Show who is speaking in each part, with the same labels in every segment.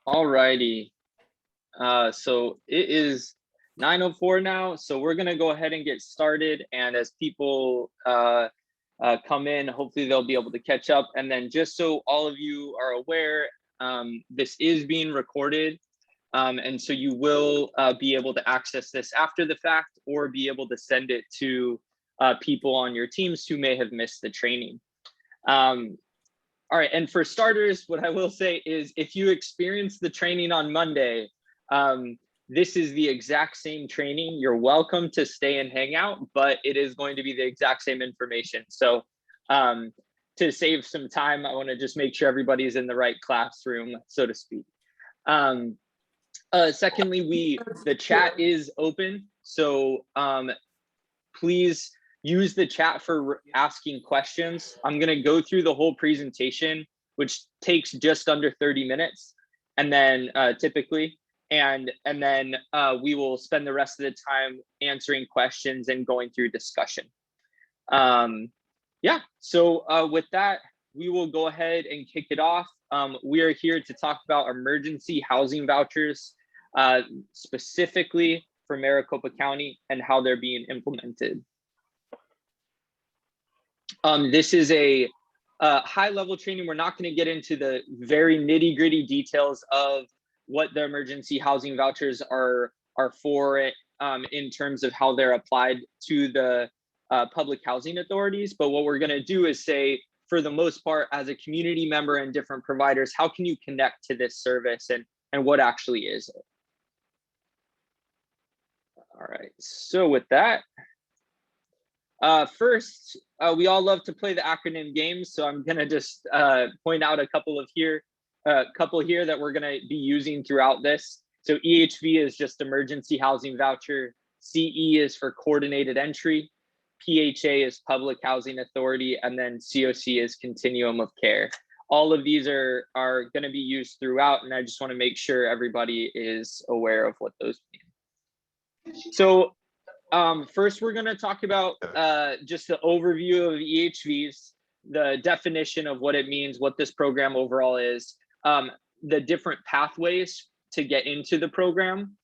Speaker 1: All righty. So it is 9:04 now, so we're gonna go ahead and get started. And as people come in, hopefully they'll be able to catch up. And then just so all of you are aware, this is being recorded. And so you will be able to access this after the fact or be able to send it to people on your teams who may have missed the training. All right, and for starters, what I will say is if you experience the training on Monday, this is the exact same training. You're welcome to stay and hang out, but it is going to be the exact same information. So to save some time, I want to just make sure everybody's in the right classroom, so to speak. Secondly, the chat is open, so please use the chat for asking questions. I'm gonna go through the whole presentation, which takes just under 30 minutes, and then typically, and then we will spend the rest of the time answering questions and going through discussion. Yeah, so with that, we will go ahead and kick it off. We are here to talk about emergency housing vouchers, specifically for Maricopa County and how they're being implemented. This is a high-level training. We're not going to get into the very nitty-gritty details of what the emergency housing vouchers are for in terms of how they're applied to the public housing authorities. But what we're going to do is say, for the most part, as a community member and different providers, how can you connect to this service and what actually is it? All right, so with that, first, we all love to play the acronym games, so I'm gonna just point out a couple here that we're gonna be using throughout this. So EHV is just emergency housing voucher, CE is for coordinated entry, PHA is public housing authority, and then COC is continuum of care. All of these are gonna be used throughout, and I just wanna make sure everybody is aware of what those mean. So first, we're going to talk about just the overview of EHVs, the definition of what it means, what this program overall is, the different pathways to get into the program,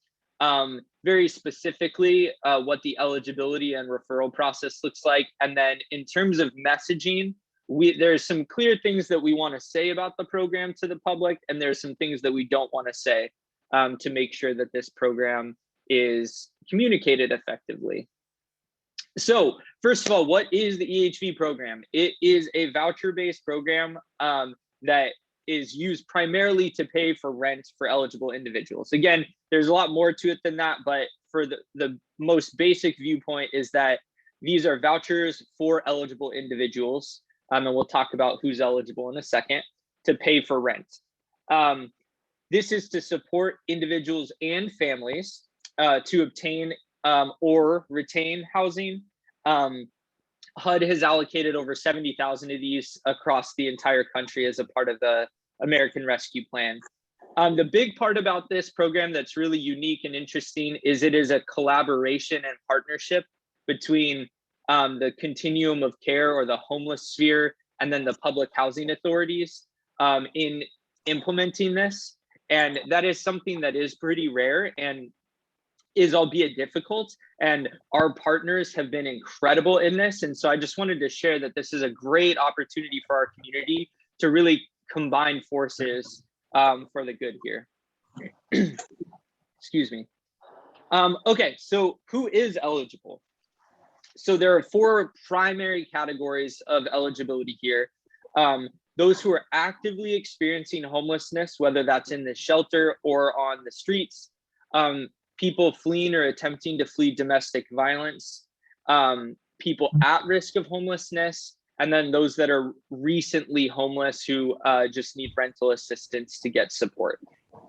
Speaker 1: very specifically what the eligibility and referral process looks like. And then in terms of messaging, there's some clear things that we want to say about the program to the public, and there's some things that we don't want to say to make sure that this program is communicated effectively. So first of all, what is the EHV program? It is a voucher-based program that is used primarily to pay for rent for eligible individuals. Again, there's a lot more to it than that, but for the most basic viewpoint is that these are vouchers for eligible individuals, and we'll talk about who's eligible in a second, to pay for rent. This is to support individuals and families to obtain or retain housing. HUD has allocated over 70,000 of these across the entire country as a part of the American Rescue Plan. The big part about this program that's really unique and interesting is it is a collaboration and partnership between the continuum of care or the homeless sphere and then the public housing authorities in implementing this. And that is something that is pretty rare and is albeit difficult, and our partners have been incredible in this. And so I just wanted to share that this is a great opportunity for our community to really combine forces for the good here. Excuse me. Okay, so who is eligible? So there are 4 primary categories of eligibility here. Those who are actively experiencing homelessness, whether that's in the shelter or on the streets, people fleeing or attempting to flee domestic violence, people at risk of homelessness, and then those that are recently homeless who just need rental assistance to get support.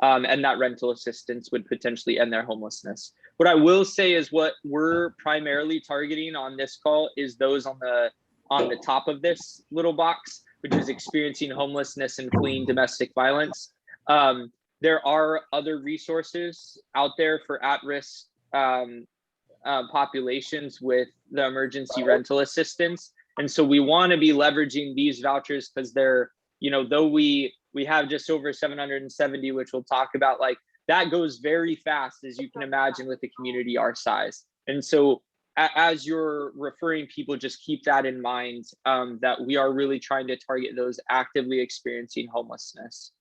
Speaker 1: And that rental assistance would potentially end their homelessness. What I will say is what we're primarily targeting on this call is those on the top of this little box, which is experiencing homelessness and fleeing domestic violence. There are other resources out there for at-risk populations with the emergency rental assistance. And so we want to be leveraging these vouchers because they're, though we We have just over 770, which we'll talk about. Like, that goes very fast, as you can imagine, with a community our size. And so as you're referring people, just keep that in mind, that we are really trying to target those actively experiencing homelessness.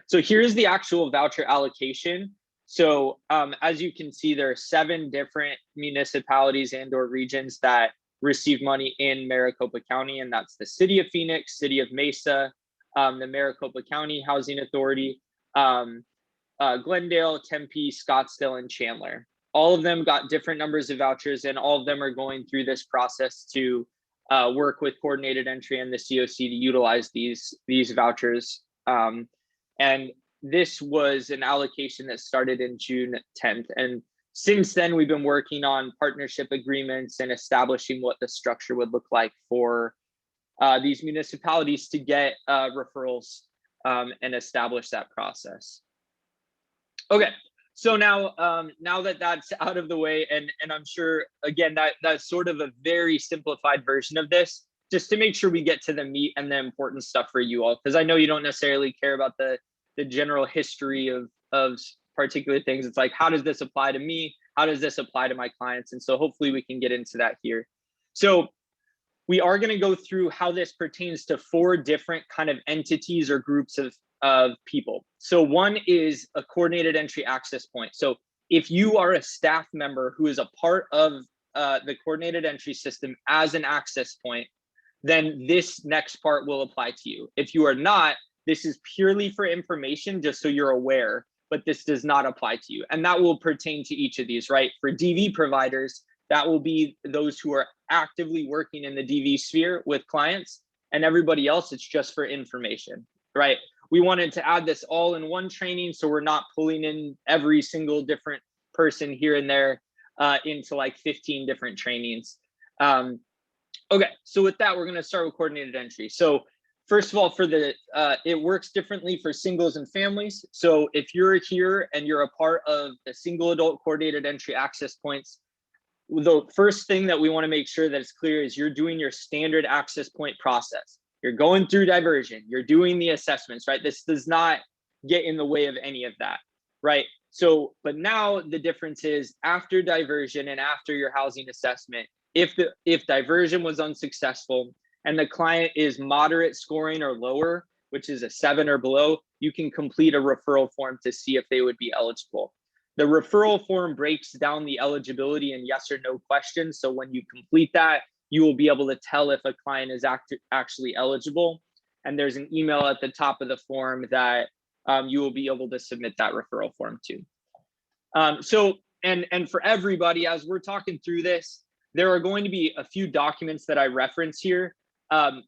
Speaker 1: So here's the actual voucher allocation. So as you can see, there are 7 different municipalities and or regions that receive money in Maricopa County, and that's the City of Phoenix, City of Mesa, the Maricopa County Housing Authority, Glendale, Tempe, Scottsdale, and Chandler. All of them got different numbers of vouchers, and all of them are going through this process to work with coordinated entry and the COC to utilize these vouchers. And this was an allocation that started in June 10th. And since then, we've been working on partnership agreements and establishing what the structure would look like for these municipalities to get referrals and establish that process. Okay, so now that that's out of the way, and I'm sure, again, that's sort of a very simplified version of this, just to make sure we get to the meat and the important stuff for you all, because I know you don't necessarily care about the general history of particular things. It's like, how does this apply to me? How does this apply to my clients? And so hopefully we can get into that here. So we are going to go through how this pertains to 4 different kind of entities or groups of people. So one is a coordinated entry access point. So if you are a staff member who is a part of the coordinated entry system as an access point, then this next part will apply to you. If you are not, this is purely for information, just so you're aware, but this does not apply to you. And that will pertain to each of these, right? For DV providers, that will be those who are actively working in the DV sphere with clients, and everybody else, it's just for information, right? We wanted to add this all in one training, so we're not pulling in every single different person here and there into like 15 different trainings. Okay, so with that, we're gonna start with coordinated entry. So first of all, for the it works differently for singles and families. So if you're here and you're a part of the single adult coordinated entry access points, the first thing that we want to make sure that it's clear is you're doing your standard access point process. You're going through diversion, you're doing the assessments, right? This does not get in the way of any of that, right? So, but now the difference is after diversion and after your housing assessment, if diversion was unsuccessful and the client is moderate scoring or lower, which is a 7 or below, you can complete a referral form to see if they would be eligible. The referral form breaks down the eligibility in yes or no questions. So when you complete that, you will be able to tell if a client is actually eligible. And there's an email at the top of the form that you will be able to submit that referral form to. So for everybody, as we're talking through this, there are going to be a few documents that I reference here.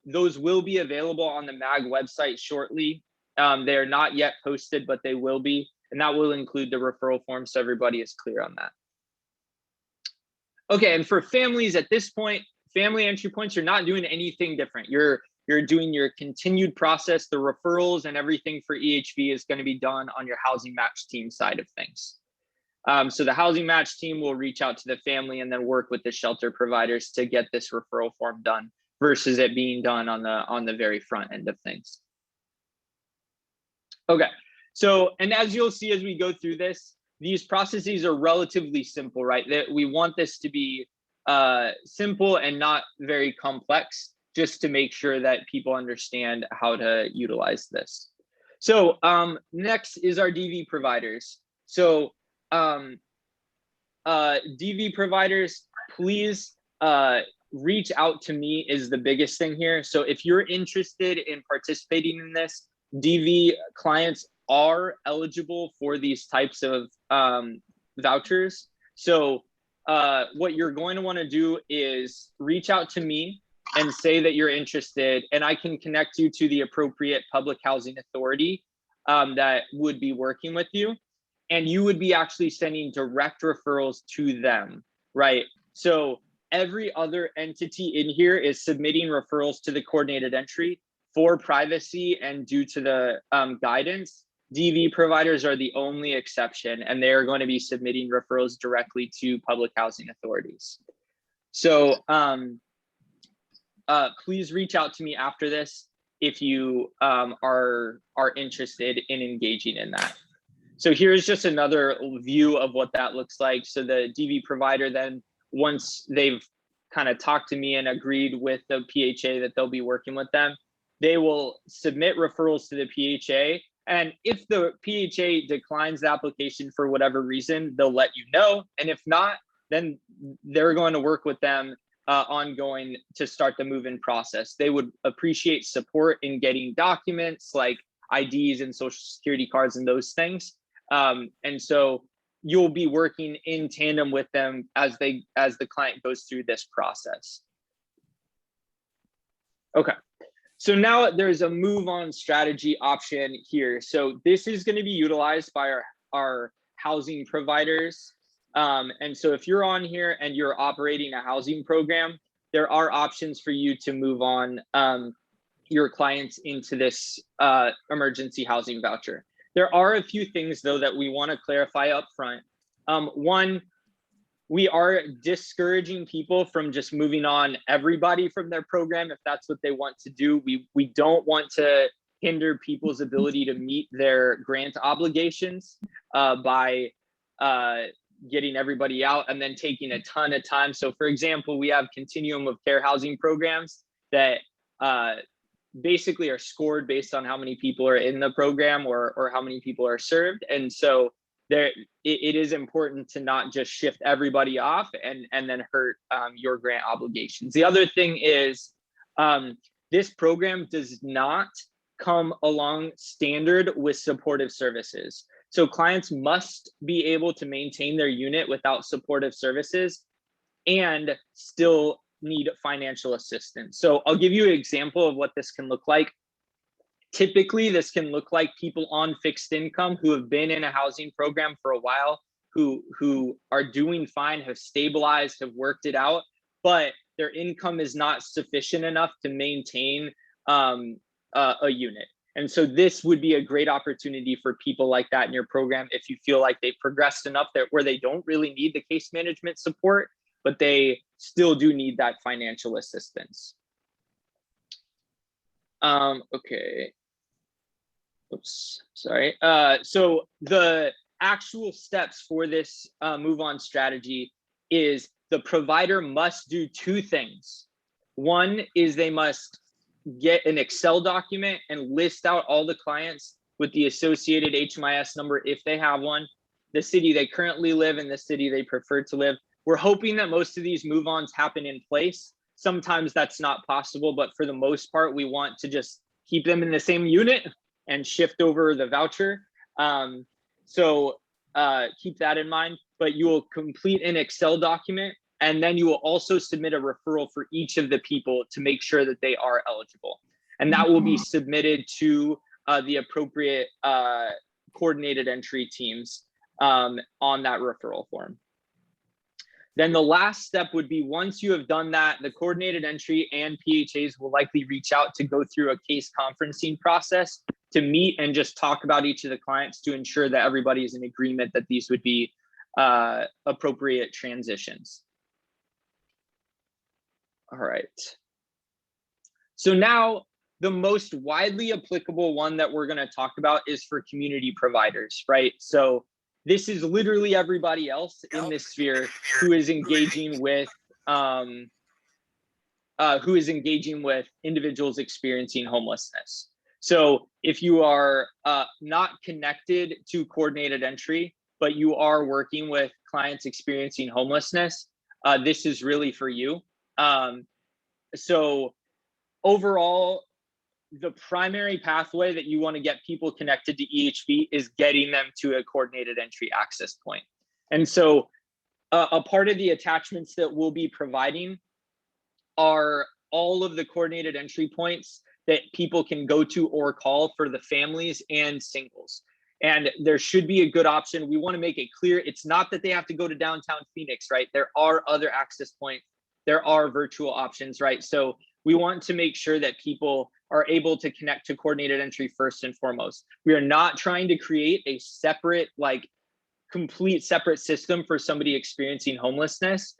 Speaker 1: Those will be available on the MAG website shortly. They are not yet posted, but they will be. And that will include the referral form, so everybody is clear on that. Okay, and for families at this point, family entry points, you're not doing anything different. You're doing your continued process. The referrals and everything for EHV is going to be done on your housing match team side of things. So the housing match team will reach out to the family and then work with the shelter providers to get this referral form done versus it being done on the very front end of things. Okay. So, and as you'll see as we go through this, these processes are relatively simple, right? That we want this to be simple and not very complex, just to make sure that people understand how to utilize this. So next is our DV providers. So DV providers, please reach out to me is the biggest thing here. So if you're interested in participating in this, DV clients are eligible for these types of vouchers. So what you're going to want to do is reach out to me and say that you're interested, and I can connect you to the appropriate public housing authority that would be working with you. And you would be actually sending direct referrals to them, right? So every other entity in here is submitting referrals to the coordinated entry. For privacy and due to the guidance, DV providers are the only exception, and they are going to be submitting referrals directly to public housing authorities. So please reach out to me after this. if you are interested in engaging in that. So here's just another view of what that looks like. So the DV provider then, once they've kind of talked to me and agreed with the PHA that they'll be working with them, they will submit referrals to the PHA. And if the PHA declines the application for whatever reason, they'll let you know. And if not, then they're going to work with them ongoing to start the move-in process. They would appreciate support in getting documents like IDs and social security cards and those things. And so you'll be working in tandem with them as the client goes through this process. Okay, so now there's a move on strategy option here. So this is going to be utilized by our housing providers. And so if you're on here and you're operating a housing program, there are options for you to move on your clients into this emergency housing voucher. There are a few things though that we want to clarify up front. One, we are discouraging people from just moving on everybody from their program if that's what they want to do. We don't want to hinder people's ability to meet their grant obligations by getting everybody out and then taking a ton of time. So for example, we have continuum of care housing programs that basically are scored based on how many people are in the program or how many people are served. And so it is important to not just shift everybody off and then hurt your grant obligations. The other thing is this program does not come along standard with supportive services. So clients must be able to maintain their unit without supportive services and still need financial assistance. So I'll give you an example of what this can look like. Typically, this can look like people on fixed income who have been in a housing program for a while, who are doing fine, have stabilized, have worked it out, but their income is not sufficient enough to maintain a unit. And so this would be a great opportunity for people like that in your program if you feel like they've progressed enough that where they don't really need the case management support, but they still do need that financial assistance. Okay. Oops, sorry. So the actual steps for this move on strategy is the provider must do two things. One is they must get an Excel document and list out all the clients with the associated HMIS number if they have one, the city they currently live in, the city they prefer to live. We're hoping that most of these move-ons happen in place. Sometimes that's not possible, but for the most part, we want to just keep them in the same unit and shift over the voucher. So keep that in mind, but you will complete an Excel document and then you will also submit a referral for each of the people to make sure that they are eligible. And that will be submitted to the appropriate coordinated entry teams on that referral form. Then the last step would be once you have done that, the coordinated entry and PHAs will likely reach out to go through a case conferencing process to meet and just talk about each of the clients to ensure that everybody is in agreement that these would be appropriate transitions. All right. So now the most widely applicable one that we're going to talk about is for community providers, right? So this is literally everybody else in this sphere who is engaging with individuals experiencing homelessness. So if you are not connected to coordinated entry, but you are working with clients experiencing homelessness, this is really for you. So overall, the primary pathway that you want to get people connected to EHV is getting them to a coordinated entry access point. And so a part of the attachments that we'll be providing are all of the coordinated entry points that people can go to or call for the families and singles. And there should be a good option. We want to make it clear. It's not that they have to go to downtown Phoenix, right? There are other access points. There are virtual options, right? So we want to make sure that people are able to connect to coordinated entry first and foremost. We are not trying to create a separate, complete separate system for somebody experiencing homelessness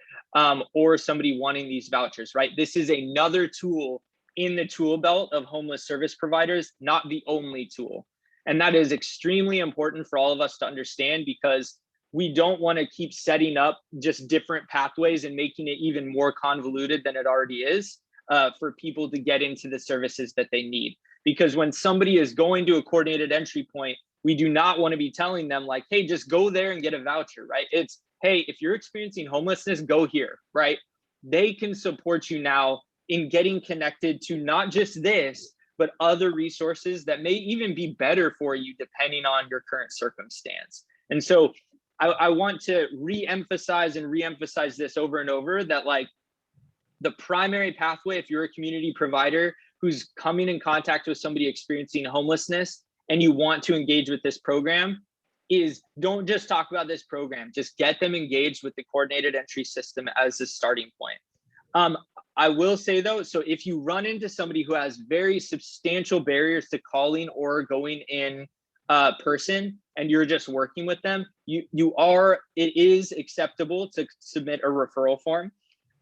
Speaker 1: or somebody wanting these vouchers, right? This is another tool in the tool belt of homeless service providers, not the only tool. And that is extremely important for all of us to understand, because we don't want to keep setting up just different pathways and making it even more convoluted than it already is for people to get into the services that they need. Because when somebody is going to a coordinated entry point, we do not want to be telling them like, hey, just go there and get a voucher, right? It's, hey, if you're experiencing homelessness, go here, right? They can support you now in getting connected to not just this, but other resources that may even be better for you depending on your current circumstance. And so I want to re-emphasize this over and over, that like the primary pathway, if you're a community provider who's coming in contact with somebody experiencing homelessness and you want to engage with this program, is don't just talk about this program, just get them engaged with the coordinated entry system as a starting point. I will say though, so if you run into somebody who has very substantial barriers to calling or going in person and you're just working with them, it is acceptable to submit a referral form.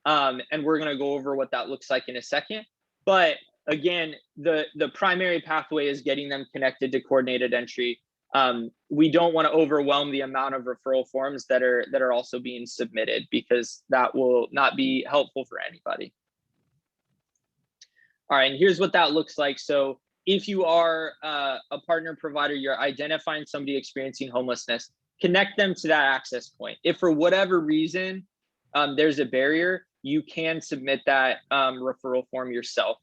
Speaker 1: And we're going to go over what that looks like in a second. But again, the primary pathway is getting them connected to coordinated entry. We don't want to overwhelm the amount of referral forms that are also being submitted, because that will not be helpful for anybody. All right, and here's what that looks like. So if you are a partner provider, you're identifying somebody experiencing homelessness, connect them to that access point. If for whatever reason there's a barrier, you can submit that referral form yourself.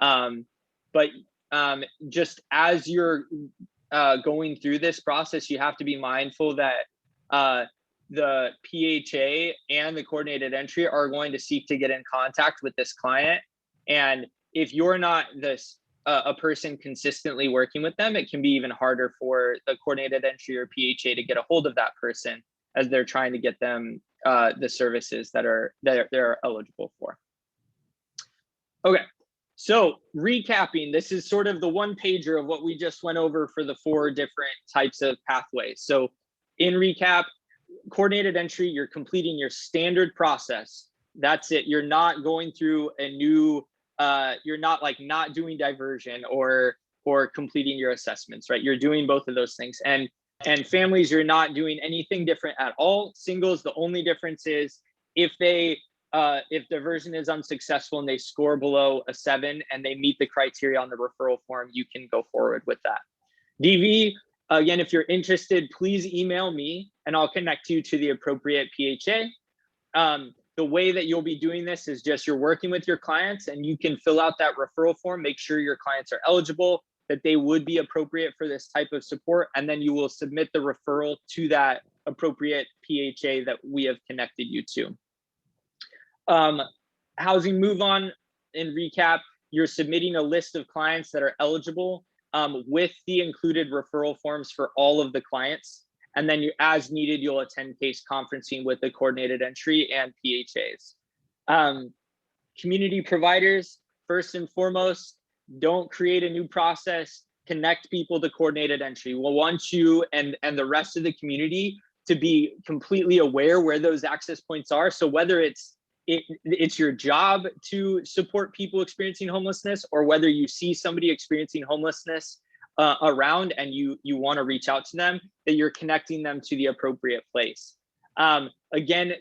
Speaker 1: But just as you're going through this process, you have to be mindful that the PHA and the coordinated entry are going to seek to get in contact with this client. And if you're not a person consistently working with them, it can be even harder for the coordinated entry or PHA to get a hold of that person as they're trying to get them the services that they're eligible for. Okay, so recapping, this is sort of the one pager of what we just went over for the 4 different types of pathways. So in recap, coordinated entry, you're completing your standard process. That's it. You're not going through a new, you're not like not doing diversion or completing your assessments, right? You're doing both of those things. And families, you're not doing anything different at all. Singles, the only difference is if diversion is unsuccessful and they score below a 7 and they meet the criteria on the referral form, you can go forward with that. DV, again, if you're interested, please email me and I'll connect you to the appropriate PHA. The way that you'll be doing this is just you're working with your clients and you can fill out that referral form, make sure your clients are eligible, that they would be appropriate for this type of support, and then you will submit the referral to that appropriate PHA that we have connected you to. Housing Move On, in recap, you're submitting a list of clients that are eligible with the included referral forms for all of the clients. And then as needed, you'll attend case conferencing with the coordinated entry and PHAs. Community providers, first and foremost, don't create a new process, connect people to coordinated entry. We'll want you and the rest of the community to be completely aware where those access points are. So whether it's your job to support people experiencing homelessness, or whether you see somebody experiencing homelessness around and you want to reach out to them, that you're connecting them to the appropriate place. Again,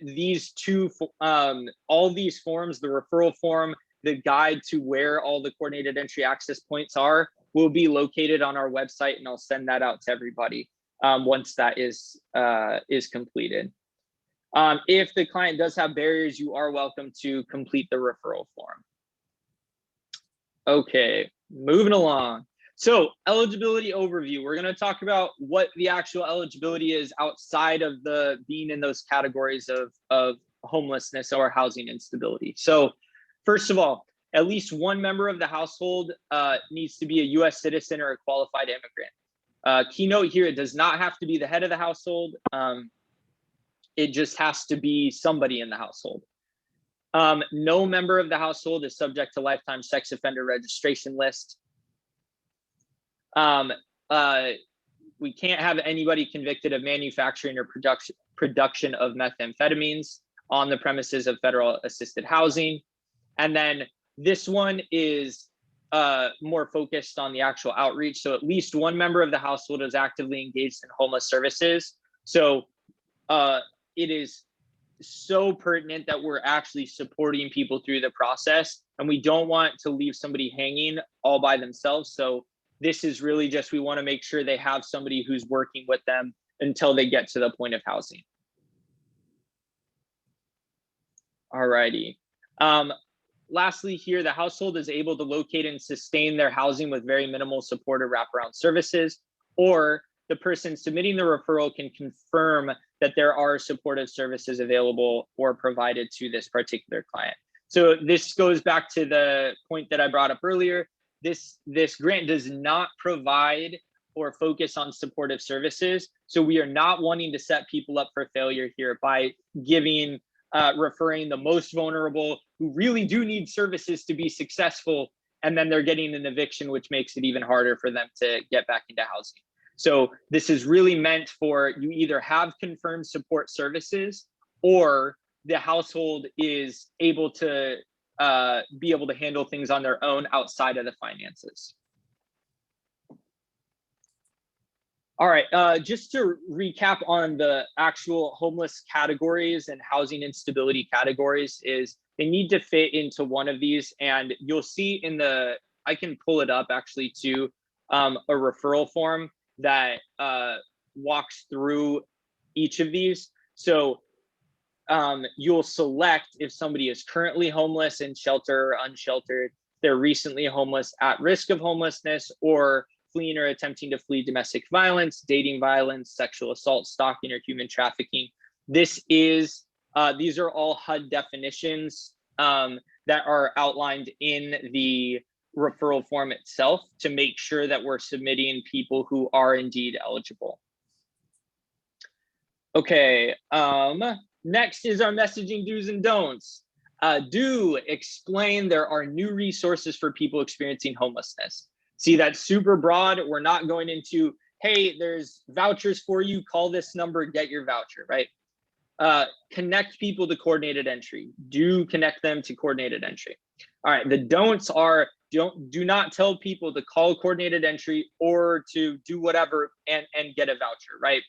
Speaker 1: all these forms, the referral form, the guide to where all the coordinated entry access points are, will be located on our website, and I'll send that out to everybody once that is completed. If the client does have barriers, you are welcome to complete the referral form. Okay, moving along. So eligibility overview, we're going to talk about what the actual eligibility is outside of the being in those categories of homelessness or housing instability. So first of all, at least one member of the household needs to be a US citizen or a qualified immigrant. Keynote here, it does not have to be the head of the household. It just has to be somebody in the household. No member of the household is subject to lifetime sex offender registration list. We can't have anybody convicted of manufacturing or production of methamphetamines on the premises of federal assisted housing. And then this one is more focused on the actual outreach. So at least one member of the household is actively engaged in homeless services. So it is so pertinent that we're actually supporting people through the process, and we don't want to leave somebody hanging all by themselves. So this is really just, we want to make sure they have somebody who's working with them until they get to the point of housing. Alrighty. Lastly here, the household is able to locate and sustain their housing with very minimal support or wraparound services, or the person submitting the referral can confirm that there are supportive services available or provided to this particular client. So this goes back to the point that I brought up earlier. This grant does not provide or focus on supportive services. So we are not wanting to set people up for failure here by referring the most vulnerable who really do need services to be successful, and then they're getting an eviction, which makes it even harder for them to get back into housing. So this is really meant for, you either have confirmed support services, or the household is able to be able to handle things on their own outside of the finances. All right, just to recap on the actual homeless categories and housing instability categories, is they need to fit into one of these. And you'll see in the, I can pull it up actually too, a referral form that walks through each of these. So you'll select if somebody is currently homeless, in shelter or unsheltered, they're recently homeless, at risk of homelessness, or fleeing or attempting to flee domestic violence, dating violence, sexual assault, stalking, or human trafficking. These are all HUD definitions that are outlined in the referral form itself to make sure that we're submitting people who are indeed eligible. Okay, next is our messaging do's and don'ts. Do explain there are new resources for people experiencing homelessness. See, that's super broad. We're not going into, hey, there's vouchers for you, call this number, get your voucher, right? Connect people to coordinated entry. Do connect them to coordinated entry. All right, the don'ts are, do not tell people to call coordinated entry or to do whatever and get a voucher, right?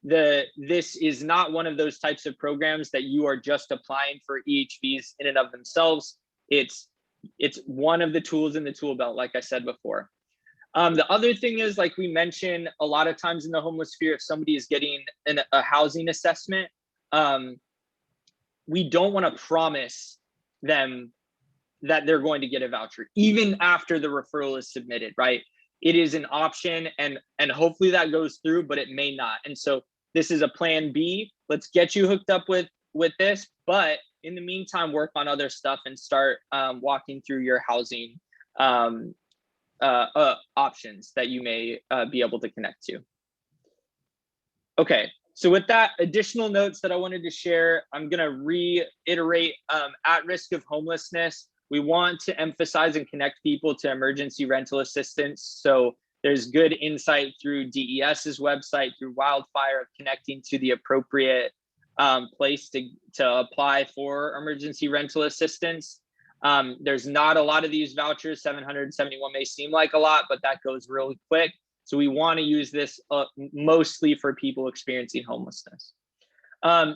Speaker 1: This is not one of those types of programs that you are just applying for EHVs in and of themselves. It's one of the tools in the tool belt, like I said before. The other thing is, like we mentioned, a lot of times in the homeless sphere, if somebody is getting a housing assessment, we don't want to promise them that they're going to get a voucher, even after the referral is submitted, right? It is an option, and hopefully that goes through, but it may not. And so this is a plan B. Let's get you hooked up with this, but in the meantime, work on other stuff and start walking through your housing options that you may be able to connect to. Okay, so with that, additional notes that I wanted to share, I'm gonna reiterate, at risk of homelessness, we want to emphasize and connect people to emergency rental assistance. So there's good insight through DES's website, through Wildfire, of connecting to the appropriate place to apply for emergency rental assistance. There's not a lot of these vouchers. 771 may seem like a lot, but that goes really quick. So we want to use this mostly for people experiencing homelessness. And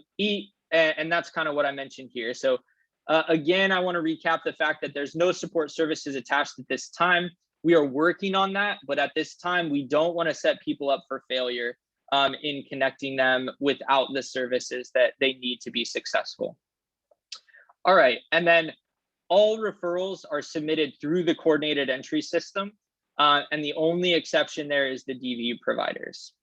Speaker 1: that's kind of what I mentioned here. So again, I want to recap the fact that there's no support services attached at this time. We are working on that, but at this time, we don't want to set people up for failure in connecting them without the services that they need to be successful. All right, and then all referrals are submitted through the coordinated entry system, and the only exception there is the DVU providers.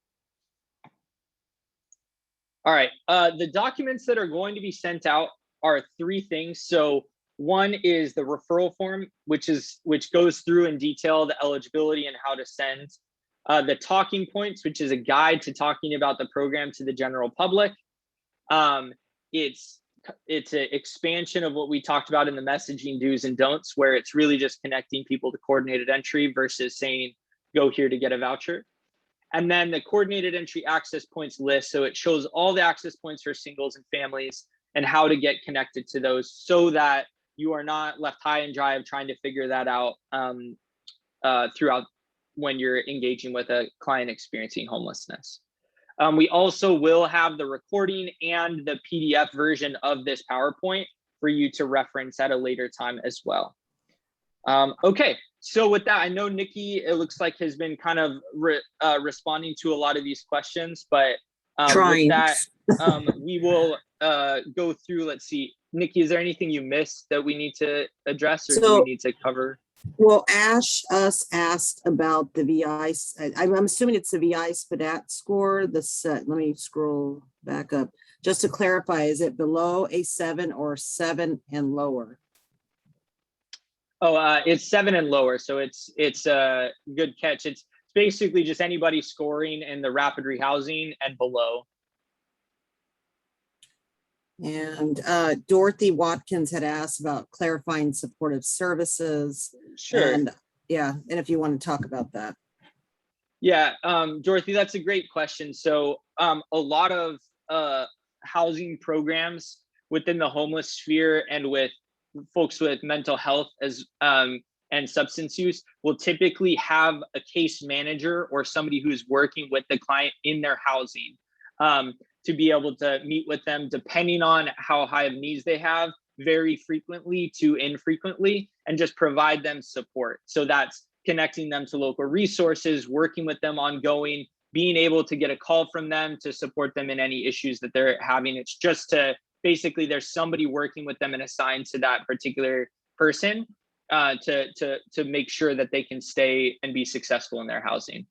Speaker 1: All right, the documents that are going to be sent out are three things. So one is the referral form, which goes through in detail the eligibility and how to send. The talking points, which is a guide to talking about the program to the general public. It's an expansion of what we talked about in the messaging do's and don'ts, where it's really just connecting people to coordinated entry versus saying, go here to get a voucher. And then the coordinated entry access points list. So it shows all the access points for singles and families and how to get connected to those, so that you are not left high and dry of trying to figure that out throughout when you're engaging with a client experiencing homelessness. We also will have the recording and the PDF version of this PowerPoint for you to reference at a later time as well. Okay, so with that, I know Nikki, it looks like, has been kind of responding to a lot of these questions, but with that, we will go through, let's see. Nikki, is there anything you missed that we need to address, or do we need to cover?
Speaker 2: Well, Ash asked about the VI. I'm assuming it's the VI SPDAT score. Let me scroll back up. Just to clarify, is it below a 7 or 7 and lower?
Speaker 1: Oh, it's 7 and lower. So it's a good catch. It's basically just anybody scoring in the rapid rehousing and below.
Speaker 2: And Dorothy Watkins had asked about clarifying supportive services.
Speaker 1: Sure.
Speaker 2: And yeah, and if you want to talk about that.
Speaker 1: Yeah, Dorothy, that's a great question. So a lot of housing programs within the homeless sphere and with folks with mental health as and substance use will typically have a case manager or somebody who's working with the client in their housing to be able to meet with them depending on how high of needs they have, very frequently to infrequently, and just provide them support. So that's connecting them to local resources, working with them ongoing, being able to get a call from them to support them in any issues that they're having. It's just to basically, there's somebody working with them and assigned to that particular person to make sure that they can stay and be successful in their housing.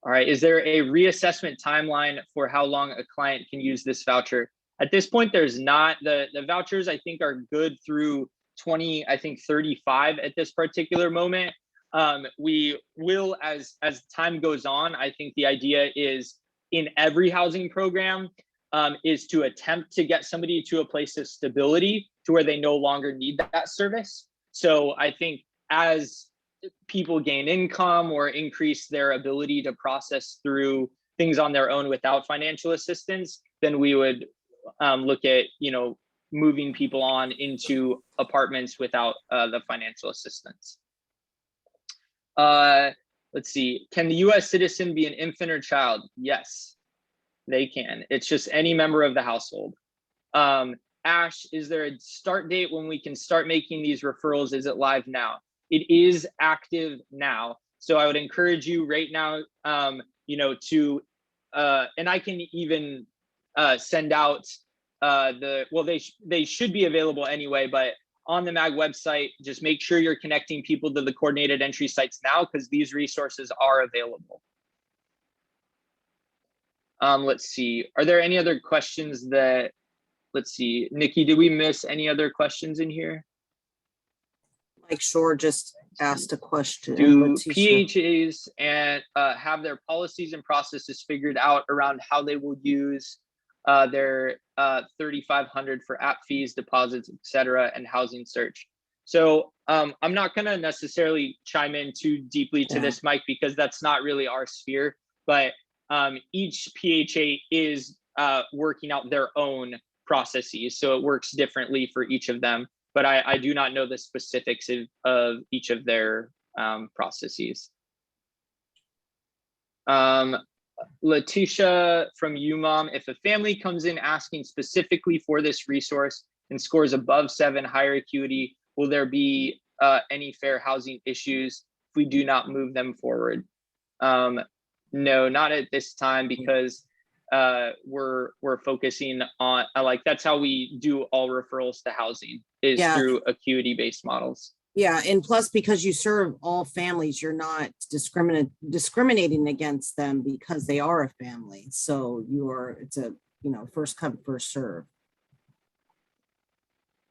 Speaker 1: All right, is there a reassessment timeline for how long a client can use this voucher? At this point, there's not. The vouchers, I think, are good through 35 at this particular moment. We will, as time goes on, I think the idea is in every housing program is to attempt to get somebody to a place of stability to where they no longer need that service. So I think as people gain income or increase their ability to process through things on their own without financial assistance, then we would look at, moving people on into apartments without the financial assistance. Let's see, can the US citizen be an infant or child? Yes, they can. It's just any member of the household. Ash, is there a start date when we can start making these referrals? Is it live now? It is active now. So I would encourage you right now, to, and I can even send out they should be available anyway, but on the MAG website, just make sure you're connecting people to the coordinated entry sites now, because these resources are available. Let's see, are there any other questions that, let's see, Nikki, did we miss any other questions in here?
Speaker 2: Mike Shore just asked a question.
Speaker 1: Do PHAs and have their policies and processes figured out around how they will use their $3,500 for app fees, deposits, etc., and housing search? So I'm not going to necessarily chime in too deeply to this, Mike, because that's not really our sphere. But each PHA is working out their own processes, so it works differently for each of them. But I do not know the specifics of each of their processes. Letitia from UMOM, if a family comes in asking specifically for this resource and scores above 7 higher acuity, will there be any fair housing issues if we do not move them forward? No, not at this time, because we're focusing on, that's how we do all referrals to housing, is through acuity-based models.
Speaker 2: Yeah, and plus, because you serve all families, you're not discriminating against them because they are a family. So it's a first come, first serve.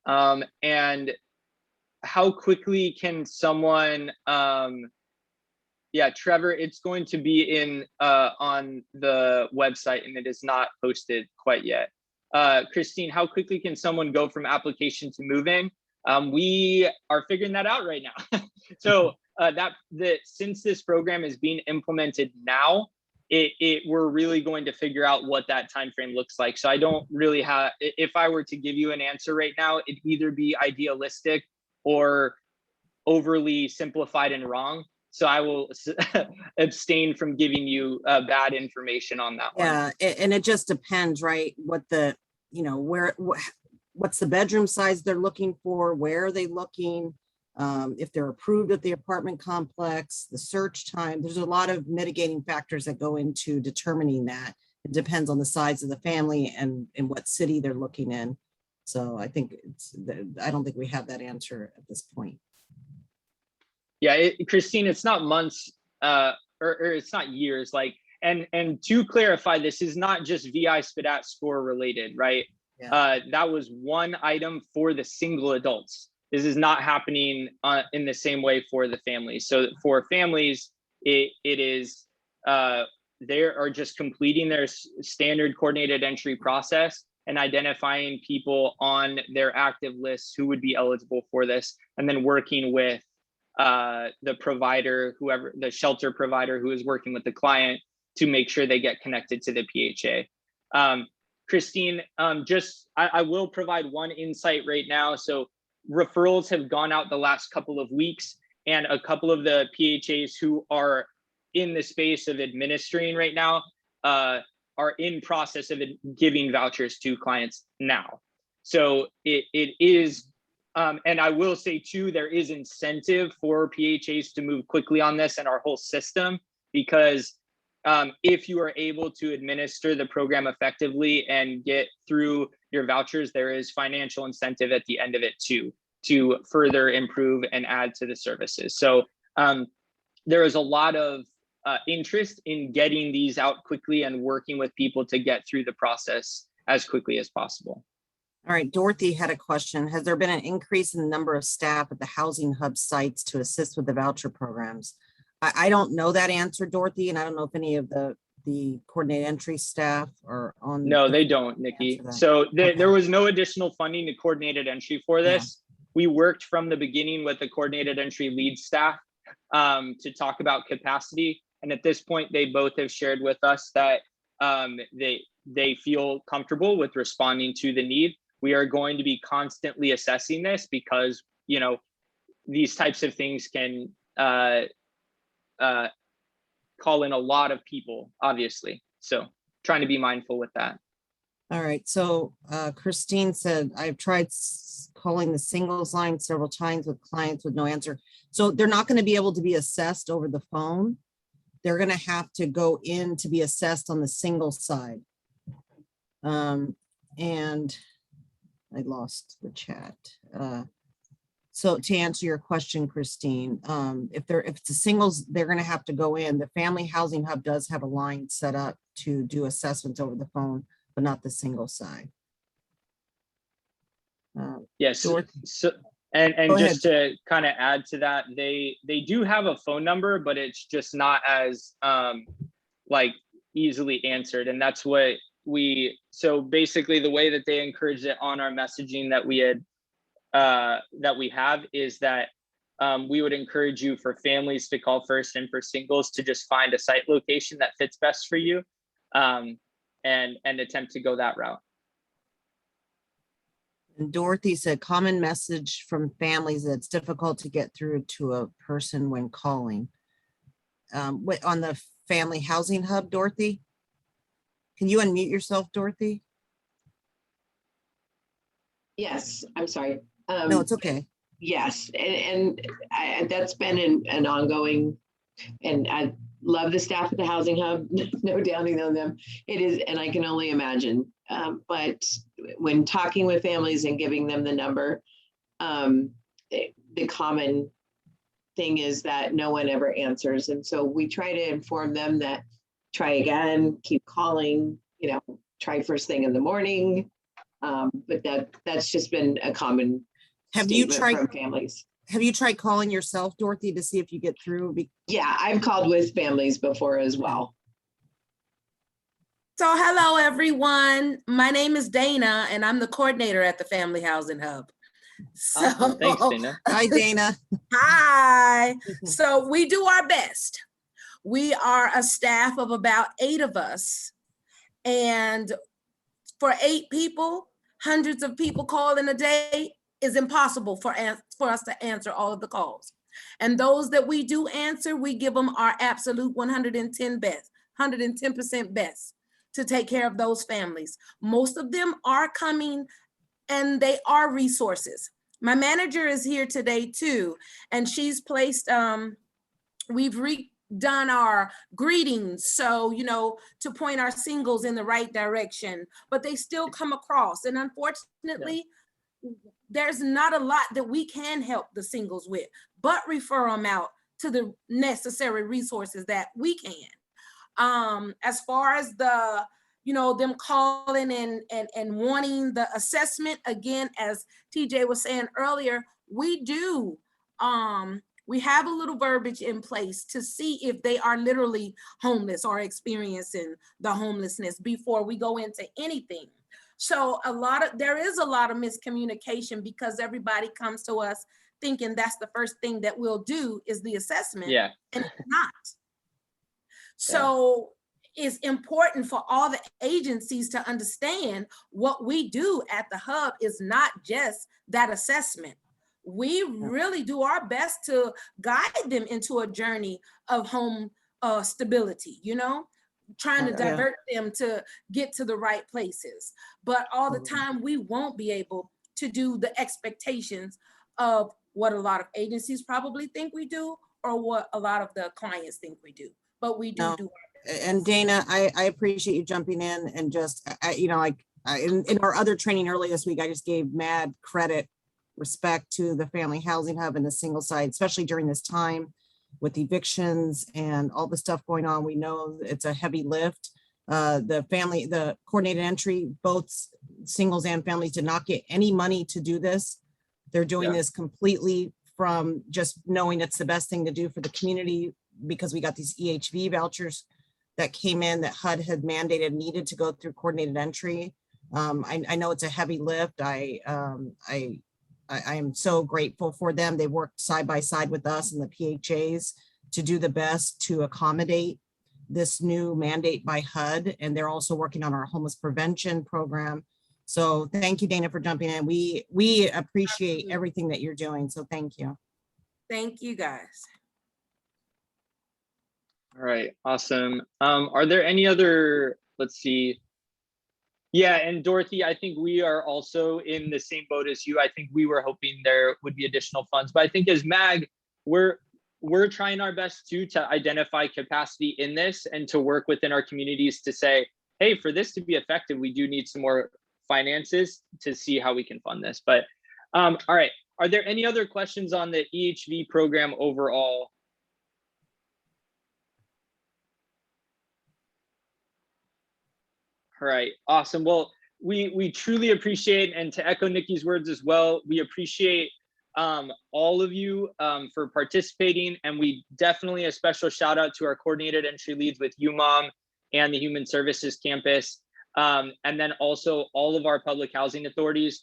Speaker 1: And how quickly can someone? Yeah, Trevor, it's going to be in on the website, and it is not posted quite yet. Christine, how quickly can someone go from application to move-in? We are figuring that out right now. So since this program is being implemented now, we're really going to figure out what that time frame looks like. So I don't really have, if I were to give you an answer right now, it'd either be idealistic or overly simplified and wrong. So I will abstain from giving you bad information on that one.
Speaker 2: Yeah, and it just depends, right? What the, you know, what's the bedroom size they're looking for? Where are they looking? If they're approved at the apartment complex, the search time, there's a lot of mitigating factors that go into determining that. It depends on the size of the family and in what city they're looking in. So I think I don't think we have that answer at this point.
Speaker 1: Yeah, Christine, it's not months or it's not years. Like, and to clarify, this is not just VI SPDAT score related, right? Yeah. That was one item for the single adults. This is not happening in the same way for the families. So for families, it is they are just completing their standard coordinated entry process and identifying people on their active list who would be eligible for this, and then working with the provider, whoever the shelter provider who is working with the client to make sure they get connected to the PHA. Christine, I will provide one insight right now. So referrals have gone out the last couple of weeks, and a couple of the PHAs who are in the space of administering right now are in process of giving vouchers to clients now. So it is, and I will say too, there is incentive for PHAs to move quickly on this and our whole system, because if you are able to administer the program effectively and get through your vouchers, there is financial incentive at the end of it too, to further improve and add to the services. So there is a lot of interest in getting these out quickly and working with people to get through the process as quickly as possible.
Speaker 2: All right, Dorothy had a question. Has there been an increase in the number of staff at the Housing Hub sites to assist with the voucher programs? I don't know that answer, Dorothy, and I don't know if any of the coordinated entry staff are on.
Speaker 1: No, they don't, Nikki. So there was no additional funding to coordinated entry for this. Yeah. We worked from the beginning with the coordinated entry lead staff to talk about capacity. And at this point, they both have shared with us that they feel comfortable with responding to the need. We are going to be constantly assessing this because, you know, these types of things can call in a lot of people, obviously. So trying to be mindful with that.
Speaker 2: All right. So Christine said, I've tried calling the singles line several times with clients with no answer. So they're not going to be able to be assessed over the phone. They're going to have to go in to be assessed on the single side. And I lost the chat. So to answer your question, Christine, if it's a singles, they're going to have to go in. The Family Housing Hub does have a line set up to do assessments over the phone, but not the single side.
Speaker 1: Yes. So and just to kind of add to that, they do have a phone number, but it's just not as like easily answered. And that's what so basically the way that they encourage it on our messaging that we had that we have is that we would encourage you for families to call first and for singles to just find a site location that fits best for you and attempt to go that route.
Speaker 2: And Dorothy said, common message from families that it's difficult to get through to a person when calling. What on the Family Housing Hub, Dorothy? Can you unmute yourself, Dorothy?
Speaker 3: Yes, I'm sorry.
Speaker 2: No, it's okay.
Speaker 3: Yes, and that's been an ongoing, and I love the staff at the Housing Hub, no doubting on them. It is, and I can only imagine. But when talking with families and giving them the number, the common thing is that no one ever answers. And so we try to inform them that try again, keep calling, you know, try first thing in the morning. But that's just been a common statement from families.
Speaker 2: Have you tried calling yourself, Dorothy, to see if you get through?
Speaker 3: Yeah, I've called with families before as well.
Speaker 4: So hello, everyone. My name is Dana, and I'm the coordinator at the Family Housing Hub. So
Speaker 1: awesome. Thanks, Dana.
Speaker 2: Hi, Dana.
Speaker 4: Hi. So we do our best. We are a staff of about 8 of us. And for 8 people, hundreds of people call in a day. is impossible for us to answer all of the calls. And those that we do answer, we give them our absolute 110% best to take care of those families. Most of them are coming and they are resources. My manager is here today too, and she's placed, we've redone our greetings, so, you know, to point our singles in the right direction, but they still come across. And unfortunately, there's not a lot that we can help the singles with, but refer them out to the necessary resources that we can. As far as the, you know, them calling and wanting the assessment, again, as TJ was saying earlier, we do, we have a little verbiage in place to see if they are literally homeless or experiencing the homelessness before we go into anything. So there is a lot of miscommunication because everybody comes to us thinking that's the first thing that we'll do is the assessment.
Speaker 1: Yeah.
Speaker 4: And it's not. So it's important for all the agencies to understand what we do at the hub is not just that assessment. We really do our best to guide them into a journey of home stability, you know, trying to divert them to get to the right places. But all the time, we won't be able to do the expectations of what a lot of agencies probably think we do or what a lot of the clients think we do. But we do do our best.
Speaker 2: And Dana, I appreciate you jumping in and just, you know, like in our other training earlier this week, I just gave mad credit, respect to the Family Housing Hub and the single side, especially during this time with evictions and all the stuff going on. We know it's a heavy lift. The coordinated entry, both singles and families did not get any money to do this. They're doing this completely from just knowing it's the best thing to do for the community because we got these EHV vouchers that came in that HUD had mandated needed to go through coordinated entry. I know it's a heavy lift. I am so grateful for them. They worked side by side with us and the PHAs to do the best to accommodate this new mandate by HUD. And they're also working on our homeless prevention program. So thank you, Dana, for jumping in. We appreciate everything that you're doing. So thank you.
Speaker 4: Thank you, guys.
Speaker 1: All right, awesome. Are there any other, let's see. Yeah, and Dorothy, I think we are also in the same boat as you. I think we were hoping there would be additional funds, but I think as MAG, we're trying our best too to identify capacity in this and to work within our communities to say, hey, for this to be effective, we do need some more finances to see how we can fund this. But all right, are there any other questions on the EHV program overall? All right, awesome. Well, we truly appreciate, and to echo Nikki's words as well, we appreciate all of you for participating, and we definitely a special shout out to our coordinated entry leads with UMOM and the Human Services Campus, and then also all of our public housing authorities.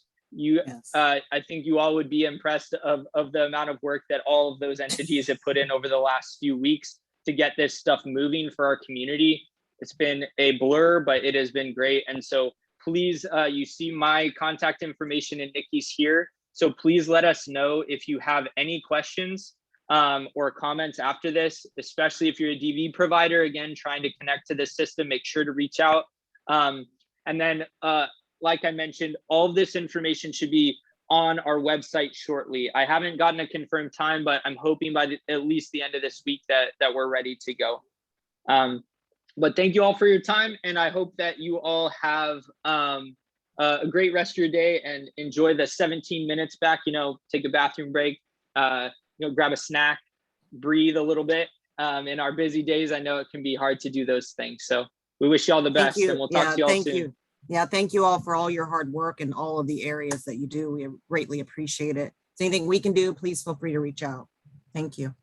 Speaker 1: I think you all would be impressed of the amount of work that all of those entities have put in over the last few weeks to get this stuff moving for our community. It's been a blur, but it has been great. And so please, you see my contact information and Nikki's here. So please let us know if you have any questions or comments after this, especially if you're a DV provider, again, trying to connect to the system, make sure to reach out. And then, like I mentioned, all of this information should be on our website shortly. I haven't gotten a confirmed time, but I'm hoping by at least the end of this week that we're ready to go. But thank you all for your time, and I hope that you all have a great rest of your day and enjoy the 17 minutes back. You know, take a bathroom break, you know, grab a snack, breathe a little bit. In our busy days, I know it can be hard to do those things. So we wish you all the best, and we'll talk to you all soon.
Speaker 2: Thank you. Yeah, thank you all for all your hard work and all of the areas that you do. We greatly appreciate it. If there's anything we can do, please feel free to reach out. Thank you.